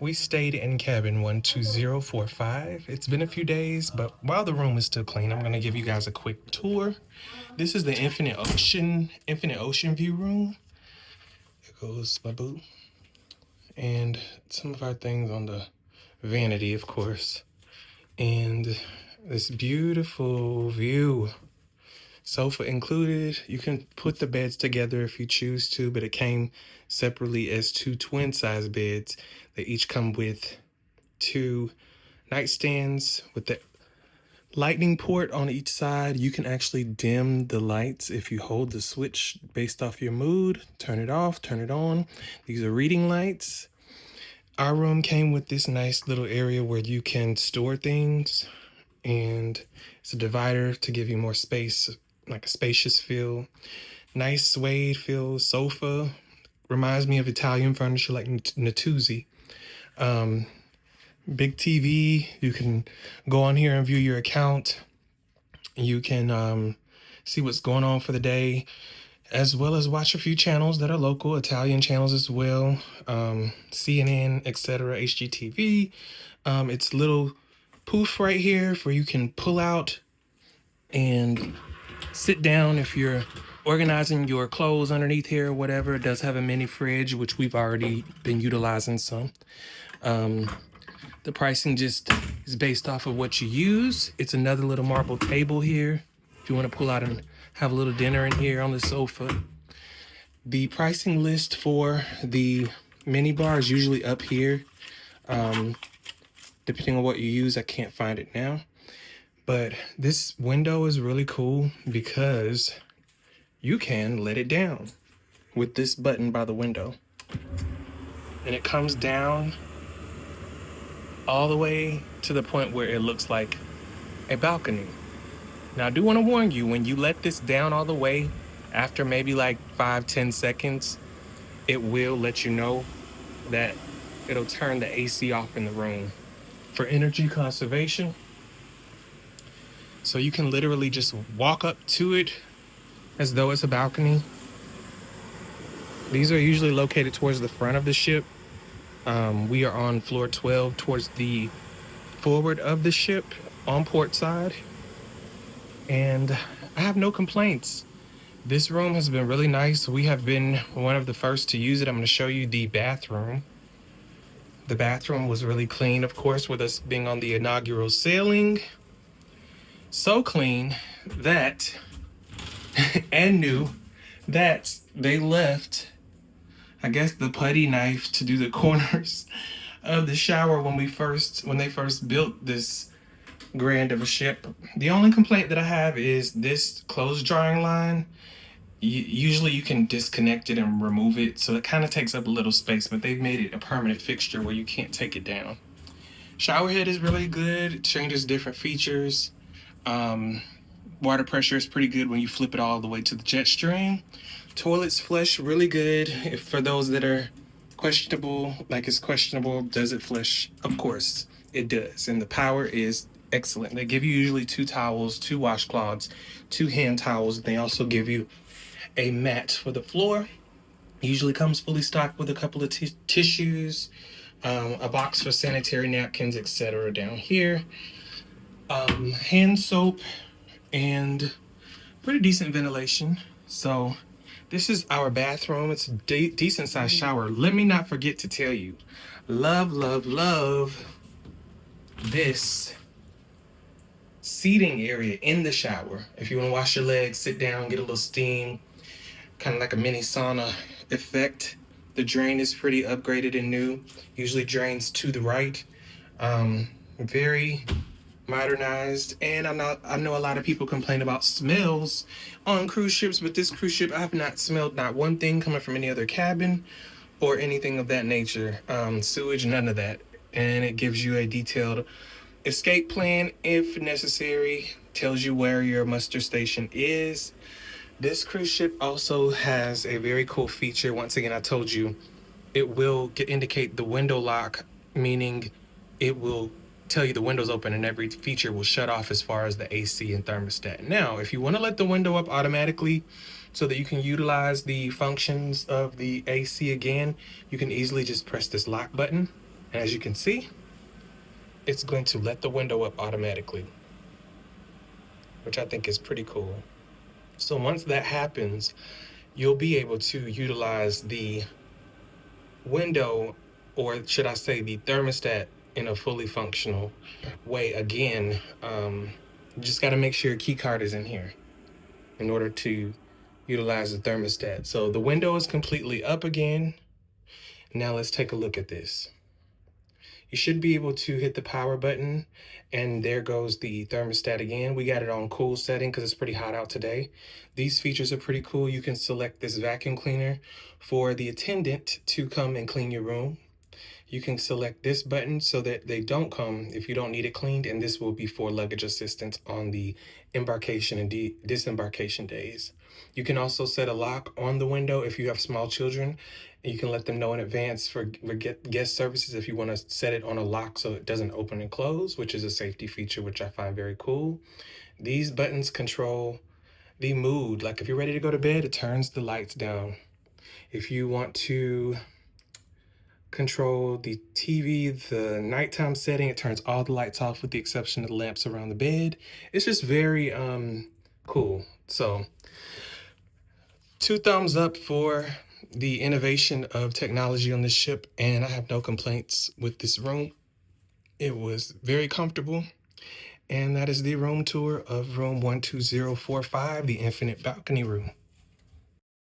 We stayed in cabin 12045. It's been a few days, but while the room is still clean, I'm going to give you guys a quick tour. This is the Infinite Ocean View Room. There goes my boo. And some of our things on the vanity, of course. And this beautiful view. Sofa included. You can put the beds together if you choose to, but it came separately as two twin size beds. They each come with two nightstands with the lightning port on each side. You can actually dim the lights if you hold the switch based off your mood. Turn it off, turn it on. These are reading lights. Our room came with this nice little area where you can store things, and it's a divider to give you more space, like a spacious feel. Nice suede feel sofa. Reminds me of Italian furniture like Natuzzi. Big TV. You can go on here and view your account. You can see what's going on for the day, as well as watch a few channels that are local, Italian channels as well, CNN, etc., HGTV. It's little poof right here for you can pull out and sit down if you're organizing your clothes underneath here or whatever. It does have a mini fridge, which we've already been utilizing some. The pricing just is based off of what you use. It's another little marble table here if you want to pull out and have a little dinner in here on the sofa. The pricing list for the mini bar is usually up here. Depending on what you use, I can't find it now. But this window is really cool because you can let it down with this button by the window. And it comes down all the way to the point where it looks like a balcony. Now, I do want to warn you, when you let this down all the way, after maybe like 5-10 seconds, it will let you know that it'll turn the AC off in the room for energy conservation. So you can literally just walk up to it as though it's a balcony. These are usually located towards the front of the ship. We are on floor 12 towards the forward of the ship on port side. And I have no complaints. This room has been really nice. We have been one of the first to use it. I'm going to show you the bathroom. The bathroom was really clean, of course, with us being on the inaugural sailing. So clean that, and new, that they left, I guess, the putty knife to do the corners of the shower when they first built this grand of a ship. The only complaint that I have is this clothes drying line. Usually you can disconnect it and remove it, so it kind of takes up a little space, but they've made it a permanent fixture where you can't take it down. Shower head is really good. It changes different features. Water pressure is pretty good when you flip it all the way to the jet stream. Toilets flush really good. If for those that are questionable, like it's questionable, does it flush? Of course it does. And the power is excellent. They give you usually 2 towels, 2 washcloths, 2 hand towels. They also give you a mat for the floor. Usually comes fully stocked with a couple of tissues, a box for sanitary napkins, etc. down here. Hand soap and pretty decent ventilation. So this is our bathroom. It's a decent sized shower. Let me not forget to tell you, love, love, love this seating area in the shower. If you want to wash your legs, sit down, get a little steam, kind of like a mini sauna effect. The drain is pretty upgraded and new. Usually drains to the right. Very modernized. And I know a lot of people complain about smells on cruise ships, but this cruise ship, I have not smelled not one thing coming from any other cabin or anything of that nature. Sewage, none of that. And it gives you a detailed escape plan if necessary. Tells you where your muster station is. This cruise ship also has a very cool feature. Once again, I told you, it will indicate the window lock, meaning it will tell you the window's open and every feature will shut off as far as the AC and thermostat. Now, if you want to let the window up automatically so that you can utilize the functions of the AC again, you can easily just press this lock button. And as you can see, it's going to let the window up automatically, which I think is pretty cool. So once that happens, you'll be able to utilize the window, or should I say the thermostat, in a fully functional way. Again, you just got to make sure your key card is in here in order to utilize the thermostat. So the window is completely up again. Now let's take a look at this. You should be able to hit the power button, and there goes the thermostat again. We got it on cool setting because it's pretty hot out today. These features are pretty cool. You can select this vacuum cleaner for the attendant to come and clean your room. You can select this button so that they don't come if you don't need it cleaned, and this will be for luggage assistance on the embarkation and disembarkation days. You can also set a lock on the window if you have small children. You can let them know in advance for guest services if you want to set it on a lock so it doesn't open and close, which is a safety feature, which I find very cool. These buttons control the mood. Like if you're ready to go to bed, it turns the lights down. If you want to control the TV, the nighttime setting, it turns all the lights off with the exception of the lamps around the bed. It's just very cool. So 2 thumbs up for the innovation of technology on this ship, and I have no complaints with this room. It was very comfortable. And that is the room tour of room 12045, the Infinite Balcony Room.